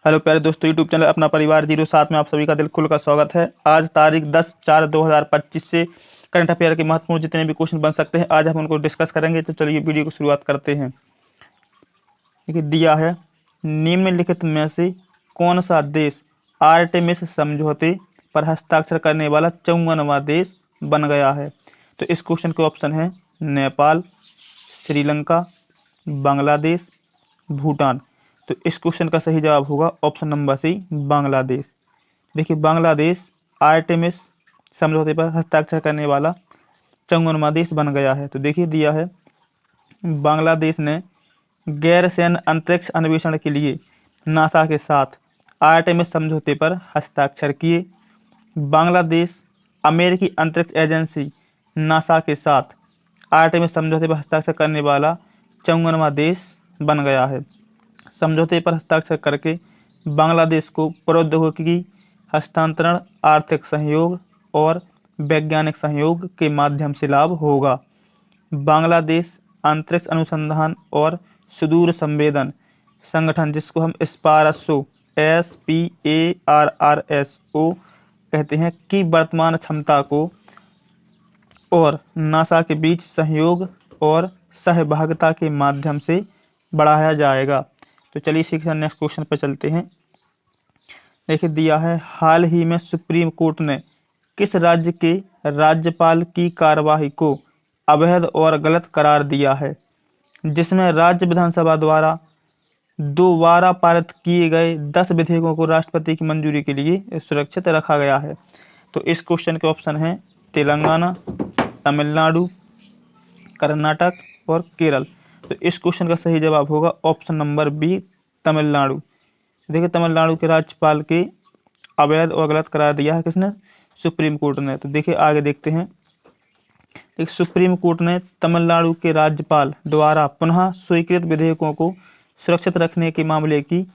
Hello प्यारे दोस्तों, YouTube channel अपना परिवार 07 में आप सभी का दिल खुल का स्वागत है। आज तारीख 10/4/2025 से करंट अफेयर के महत्वपूर्ण जितने भी क्वेश्चन बन सकते हैं आज हम उनको डिस्कस करेंगे। तो चलिए वीडियो को शुरुआत करते हैं। देखिए दिया है, निम्नलिखित में से कौन सा देश आर्टेमिस समझौते पर हस्ताक्षर करने वाला 54वां देश बन गया है। तो इस क्वेश्चन के ऑप्शन है नेपाल, श्रीलंका, बांग्लादेश, भूटान। तो इस क्वेश्चन का सही जवाब होगा ऑप्शन नंबर सी, बांग्लादेश। देखिए बांग्लादेश आर्टेमिस समझौते पर हस्ताक्षर करने वाला 54वां देश बन गया है। तो देखिए दिया है, बांग्लादेश ने गैर सैन्य अंतरिक्ष अन्वेषण के लिए नासा के साथ आर्टेमिस समझौते पर हस्ताक्षर किए। बांग्लादेश अमेरिकी अंतरिक्ष एजेंसी नासा के साथ आर्टेमिस समझौते पर हस्ताक्षर करने वाला 54वां देश बन गया है। समझौते पर हस्ताक्षर करके बांग्लादेश को प्रौद्योगिकी हस्तांतरण, आर्थिक सहयोग और वैज्ञानिक सहयोग के माध्यम से लाभ होगा। बांग्लादेश अंतरिक्ष अनुसंधान और सुदूर संवेदन संगठन, जिसको हम स्पारसो SPARRSO कहते हैं, की वर्तमान क्षमता को और नासा के बीच सहयोग और सहभागिता के माध्यम से बढ़ाया जाएगा। तो चलिए इसी के नेक्स्ट क्वेश्चन पर चलते हैं। देखिए दिया है, हाल ही में सुप्रीम कोर्ट ने किस राज्य के राज्यपाल की कार्यवाही को अवैध और गलत करार दिया है, जिसमें राज्य विधानसभा द्वारा दोबारा पारित किए गए 10 विधेयकों को राष्ट्रपति की मंजूरी के लिए सुरक्षित रखा गया है। तो इस क्वेश्चन के ऑप्शन हैं तेलंगाना, तमिलनाडु, कर्नाटक और केरल। तो इस क्वेश्चन का सही जवाब होगा ऑप्शन नंबर बी, तमिलनाडु। देखिए तमिलनाडु के राज्यपाल के अवैध और गलत करार दिया है किसने? सुप्रीम कोर्ट ने। तो देखिए आगे देखते हैं। एक सुप्रीम कोर्ट ने तमिलनाडु के राज्यपाल द्वारा पुनः स्वीकृत विधेयकों को सुरक्षित रखने के मामले की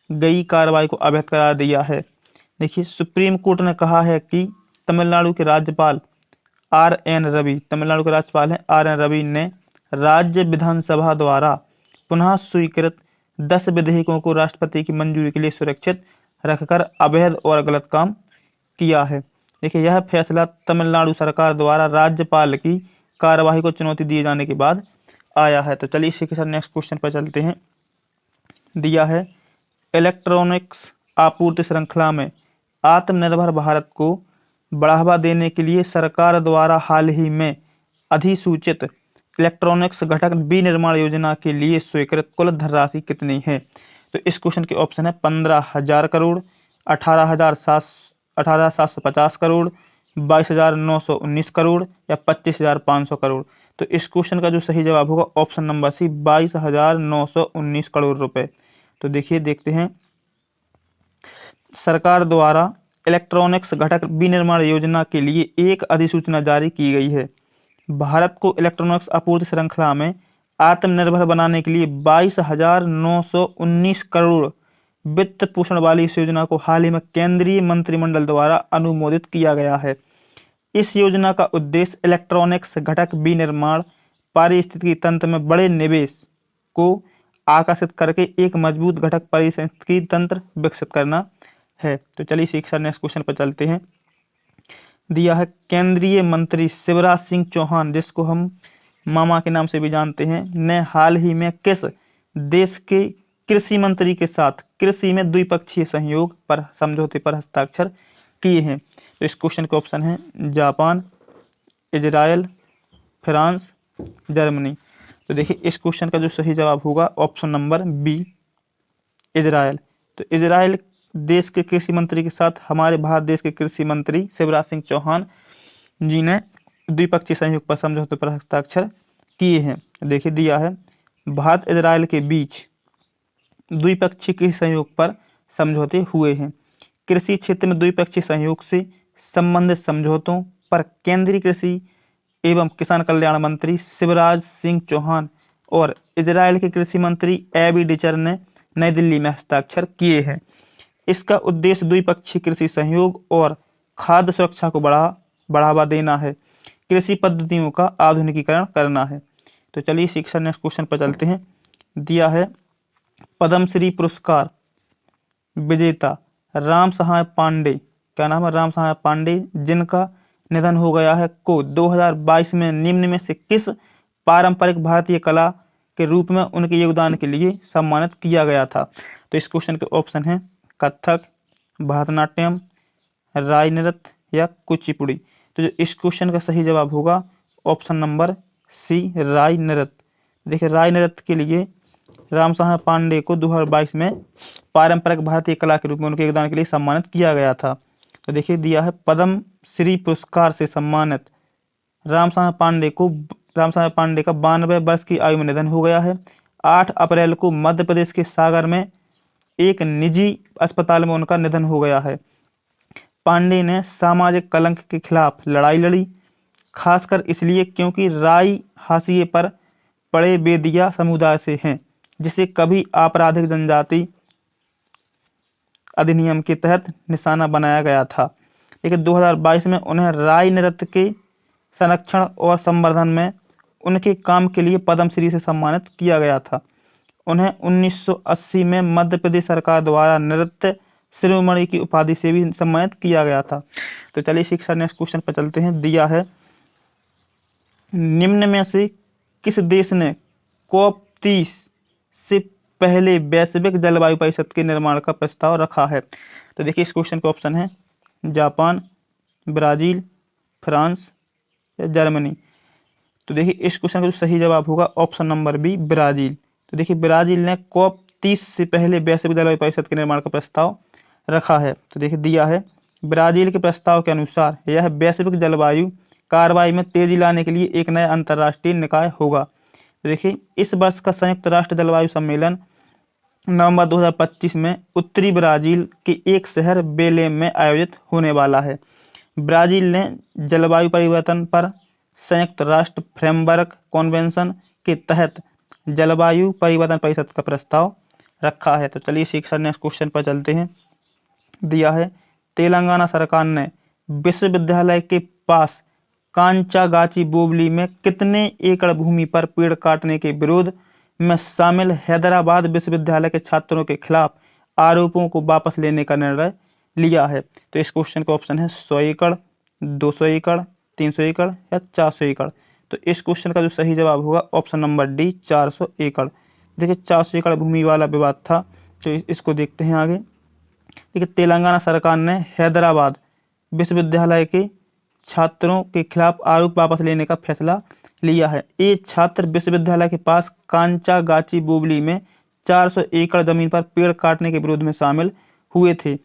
गई कार्रवाई को अवैध करार दिया है। देखिए सुप्रीम कोर्ट ने कहा है कि तमिलनाडु के राज्यपाल तमिलनाडु के राज्यपाल हैं RN रवि ने राज्य विधानसभा द्वारा पुनः स्वीकृत 10 विधेयकों को राष्ट्रपति की मंजूरी के लिए सुरक्षित रखकर अवैध और गलत काम किया है। देखिए यह फैसला तमिलनाडु सरकार द्वारा राज्यपाल की कार्यवाही को चुनौती दिए जाने के बाद आया है। तो चलिए इसी के साथ नेक्स्ट क्वेश्चन पर चलते हैं। दिया है, इलेक्ट्रॉनिक्स आपूर्ति श्रृंखला में आत्मनिर्भर भारत को बढ़ावा देने के लिए सरकार द्वारा हाल ही में अधिसूचित इलेक्ट्रॉनिक्स घटक विनिर्माण योजना के लिए स्वीकृत कुल धनराशि कितनी है? तो इस क्वेश्चन के ऑप्शन है 15,000 करोड़, 18,750 करोड़, 22,919 करोड़ या 25,500 करोड़। तो इस क्वेश्चन का जो सही जवाब होगा ऑप्शन नंबर सी, 22,919 करोड़ रुपए। तो देखिए देखते हैं, सरकार द्वारा इलेक्ट्रॉनिक्स घटक विनिर्माण योजना के लिए एक अधिसूचना जारी की गई है। भारत को इलेक्ट्रॉनिक्स आपूर्ति श्रृंखला में आत्मनिर्भर बनाने के लिए 22,919 करोड़ वित्त पोषण वाली इस योजना को हाल ही में केंद्रीय मंत्रिमंडल द्वारा अनुमोदित किया गया है। इस योजना का उद्देश्य इलेक्ट्रॉनिक्स घटक विनिर्माण पारिस्थितिकी तंत्र में बड़े निवेश को आकर्षित करके एक मजबूत घटक पारिस्थितिकी तंत्र विकसित करना है। तो चलिए इसी के साथ नेक्स्ट क्वेश्चन पर चलते हैं। दिया है, केंद्रीय मंत्री शिवराज सिंह चौहान, जिसको हम मामा के नाम से भी जानते हैं, ने हाल ही में किस देश के कृषि मंत्री के साथ कृषि में द्विपक्षीय सहयोग पर समझौते पर हस्ताक्षर किए हैं? तो इस क्वेश्चन के ऑप्शन हैं जापान, इजराइल, फ्रांस, जर्मनी। तो देखिए इस क्वेश्चन का जो सही जवाब होगा ऑप्शन नंबर बी, इजराइल। तो इजराइल देश के कृषि मंत्री के साथ हमारे भारत देश के कृषि मंत्री शिवराज सिंह चौहान जी ने द्विपक्षीय सहयोग पर समझौते पर हस्ताक्षर किए हैं। देखिए दिया है, भारत इजराइल के बीच द्विपक्षीय कृषि सहयोग पर समझौते हुए हैं। कृषि क्षेत्र में द्विपक्षीय सहयोग से संबंधित समझौतों पर केंद्रीय कृषि एवं किसान कल्याण मंत्री शिवराज सिंह चौहान और इजराइल के कृषि मंत्री एबी डिचर ने नई दिल्ली में हस्ताक्षर किए हैं। इसका उद्देश्य द्विपक्षीय कृषि सहयोग और खाद्य सुरक्षा को बढ़ावा देना है, कृषि पद्धतियों का आधुनिकीकरण करना है। तो चलिए शिक्षा नेक्स्ट क्वेश्चन पर चलते हैं। दिया है, पद्मश्री पुरस्कार विजेता राम सहाय पांडे, क्या नाम है, राम सहाय पांडे, जिनका निधन हो गया है, को 2022 में निम्न में से किस पारंपरिक भारतीय कला के रूप में उनके योगदान के लिए सम्मानित किया गया था। तो इस क्वेश्चन के ऑप्शन है कथक, भरतनाट्यम, राय नृत्य या कुचिपुड़ी। तो जो इस क्वेश्चन का सही जवाब होगा ऑप्शन नंबर सी, राय नृत्य। देखिए राय नृत्य के लिए राम सहाय पांडे को 2022 में पारंपरिक भारतीय कला के रूप में उनके योगदान के लिए सम्मानित किया गया था। तो देखिए दिया है पद्म श्री पुरस्कार से सम्मानित राम सहाय पांडे को, राम सहाय पांडे का 92 वर्ष की आयु में निधन हो गया है। 8 अप्रैल को मध्य प्रदेश के सागर में एक निजी अस्पताल में उनका निधन हो गया है। पांडे ने सामाजिक कलंक के खिलाफ लड़ाई लड़ी, खासकर इसलिए क्योंकि राय हाशिए पर पड़े बेदिया समुदाय से हैं, जिसे कभी आपराधिक जनजाति अधिनियम के तहत निशाना बनाया गया था। लेकिन 2022 में उन्हें राय नृत्य के संरक्षण और संवर्धन में उनके काम के लिए पद्मश्री से सम्मानित किया गया था। उन्हें 1980 में मध्य प्रदेश सरकार द्वारा नृत्य शिरोमणि की उपाधि से भी सम्मानित किया गया था। तो चलिए शिक्षा नेक्स्ट क्वेश्चन पर चलते हैं। दिया है निम्न में से किस देश ने COP 30 से पहले वैश्विक जलवायु परिषद के निर्माण का प्रस्ताव रखा है। तो देखिए इस क्वेश्चन के ऑप्शन है जापान, ब्राजील, फ्रांस या जर्मनी। तो देखिए इस क्वेश्चन का जो सही जवाब होगा ऑप्शन नंबर बी, ब्राजील। तो देखिए ब्राजील ने COP 30 से पहले वैश्विक जलवायु परिषद के निर्माण का प्रस्ताव रखा है। तो देखिए दिया है ब्राजील के प्रस्ताव के अनुसार यह वैश्विक जलवायु कार्रवाई में तेजी लाने के लिए एक नया अंतर्राष्ट्रीय निकाय होगा। तो देखिए इस वर्ष का संयुक्त राष्ट्र जलवायु सम्मेलन नवंबर 2025 में उत्तरी ब्राजील के एक शहर बेलेम में आयोजित होने वाला है। ब्राजील ने जलवायु परिवर्तन पर संयुक्त राष्ट्र फ्रेमवर्क कन्वेंशन के तहत जलवायु परिवर्तन परिषद का प्रस्ताव रखा है। तो चलिए शिक्षा नेक्स्ट क्वेश्चन पर चलते हैं। दिया है तेलंगाना सरकार ने विश्वविद्यालय के पास कांचागाची बोबली में कितने एकड़ भूमि पर पेड़ काटने के विरोध में शामिल हैदराबाद विश्वविद्यालय के छात्रों के खिलाफ आरोपों को वापस लेने का निर्णय लिया है। तो इस क्वेश्चन का ऑप्शन है 100 एकड़, 200 एकड़, 300 एकड़ या 400 एकड़। तो इस क्वेश्चन का जो सही जवाब होगा ऑप्शन नंबर डी, 400 एकड़। देखिए 400 एकड़ भूमि वाला विवाद था, तो इसको देखते हैं आगे। देखिए तेलंगाना सरकार ने हैदराबाद विश्वविद्यालय के छात्रों के खिलाफ आरोप वापस लेने का फैसला लिया है। ये छात्र विश्वविद्यालय के पास कांचागाची बोबली में 400 एकड़ जमीन पर पेड़ काटने के विरोध में शामिल हुए थे।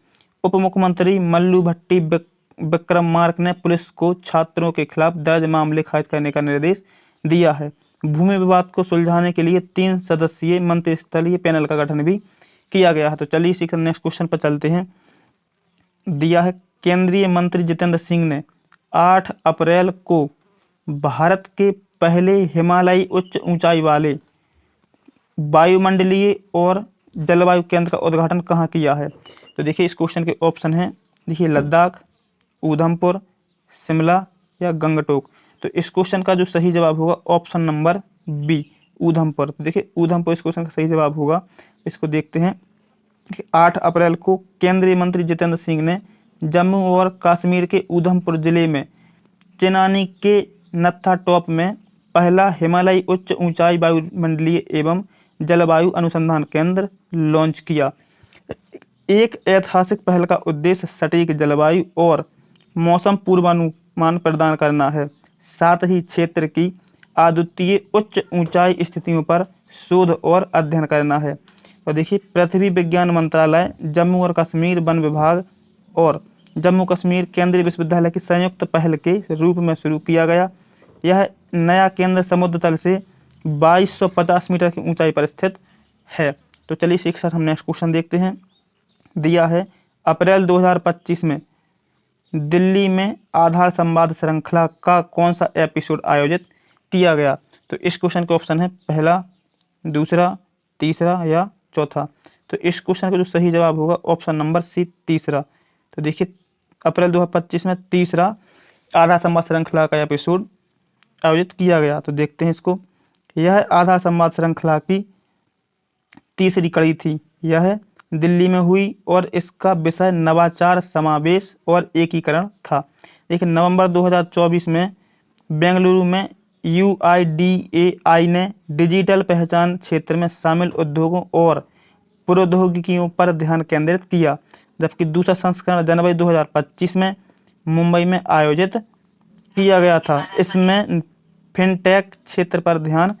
उप मुख्यमंत्री मल्लू भट्टी विक्रमार्क ने पुलिस को छात्रों के खिलाफ दर्ज मामले खारिज करने का निर्देश दिया है। भूमि विवाद को सुलझाने के लिए 3 सदस्यीय मंत्रिस्तरीय पैनल का गठन भी किया गया है। तो चलिए इसी नेक्स्ट क्वेश्चन पर चलते हैं। दिया है केंद्रीय मंत्री जितेंद्र सिंह ने 8 अप्रैल को भारत के पहले हिमालयी उच्च ऊंचाई वाले वायुमंडलीय और जलवायु केंद्र का उद्घाटन कहाँ किया है। तो देखिए इस क्वेश्चन के ऑप्शन हैं, देखिए लद्दाख, उधमपुर, शिमला या गंगटोक। तो इस क्वेश्चन का जो सही जवाब होगा ऑप्शन नंबर बी, उधमपुर। देखिए उधमपुर इस क्वेश्चन का सही जवाब होगा। इसको देखते हैं कि 8 अप्रैल को केंद्रीय मंत्री जितेंद्र सिंह ने जम्मू और कश्मीर के उधमपुर जिले में चिनानी के नत्था टॉप में पहला हिमालयी उच्च ऊंचाई वायुमंडलीय एवं जलवायु अनुसंधान केंद्र लॉन्च किया। एक ऐतिहासिक पहल का उद्देश्य सटीक जलवायु और मौसम पूर्वानुमान प्रदान करना है, साथ ही क्षेत्र की अद्वितीय उच्च ऊंचाई स्थितियों पर शोध और अध्ययन करना है। और देखिए पृथ्वी विज्ञान मंत्रालय, जम्मू और कश्मीर वन विभाग और जम्मू कश्मीर केंद्रीय विश्वविद्यालय की संयुक्त पहल के रूप में शुरू किया गया। यह नया केंद्र समुद्र तल से 2250 मीटर की ऊंचाई पर स्थित है। तो चलिए शिक्षा हम नेक्स्ट क्वेश्चन देखते हैं। दिया है अप्रैल 2025 में दिल्ली में आधार संवाद श्रृंखला का कौन सा एपिसोड आयोजित किया गया। तो इस क्वेश्चन के ऑप्शन है पहला, दूसरा, तीसरा या चौथा। तो इस क्वेश्चन का जो सही जवाब होगा ऑप्शन नंबर सी, तीसरा। तो देखिए अप्रैल 2025 में तीसरा आधार संवाद श्रृंखला का एपिसोड आयोजित किया गया। तो देखते हैं इसको। यह आधार संवाद श्रृंखला की तीसरी कड़ी थी। यह दिल्ली में हुई और इसका विषय नवाचार, समावेश और एकीकरण था। देखिए नवंबर 2024 में बेंगलुरु में UIDAI ने डिजिटल पहचान क्षेत्र में शामिल उद्योगों और प्रौद्योगिकियों पर ध्यान केंद्रित किया, जबकि दूसरा संस्करण जनवरी 2025 में मुंबई में आयोजित किया गया था। इसमें फिनटेक क्षेत्र पर ध्यान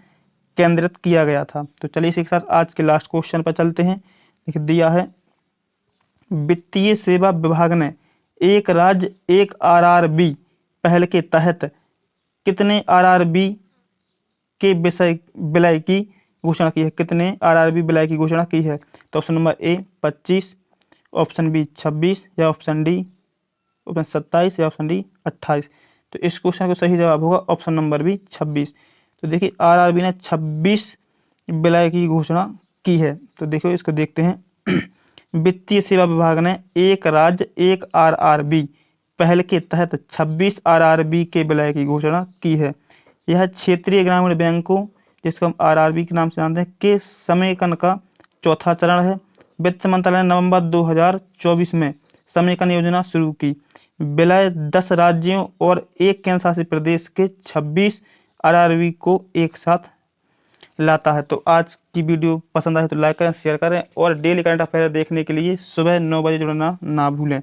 केंद्रित किया गया था। तो चलिए इसी के साथ आज के लास्ट क्वेश्चन पर चलते हैं। देखिए दिया है, वित्तीय सेवा विभाग ने एक राज्य एक RRB पहल के तहत कितने RRB के विलय की घोषणा की है? कितने RRB विलय की घोषणा की है? तो option number A 25, option B 26 या ऑप्शन डी ऑप्शन 27 या ऑप्शन डी 28। तो इस क्वेश्चन का सही जवाब होगा ऑप्शन नंबर बी 26। तो देखिए RRB ने 26 विलय की घोषणा की है। तो देखिए इसको देखते हैं। वित्तीय सेवा विभाग ने एक राज्य एक RRB पहल के तहत 26 RRB के विलय की घोषणा की है। यह क्षेत्रीय ग्रामीण बैंकों, जिसको हम RRB के नाम से जानते हैं, के समेकन का चौथा चरण है। वित्त मंत्रालय ने नवंबर 2024 में समेकन योजना शुरू की। विलय 10 राज्यों और एक केंद्र शासित प्रदेश के 26 RRB को एक साथ लाता है। तो आज की वीडियो पसंद आए तो लाइक करें, शेयर करें और डेली करंट अफेयर देखने के लिए सुबह 9 बजे जुड़ना ना भूलें।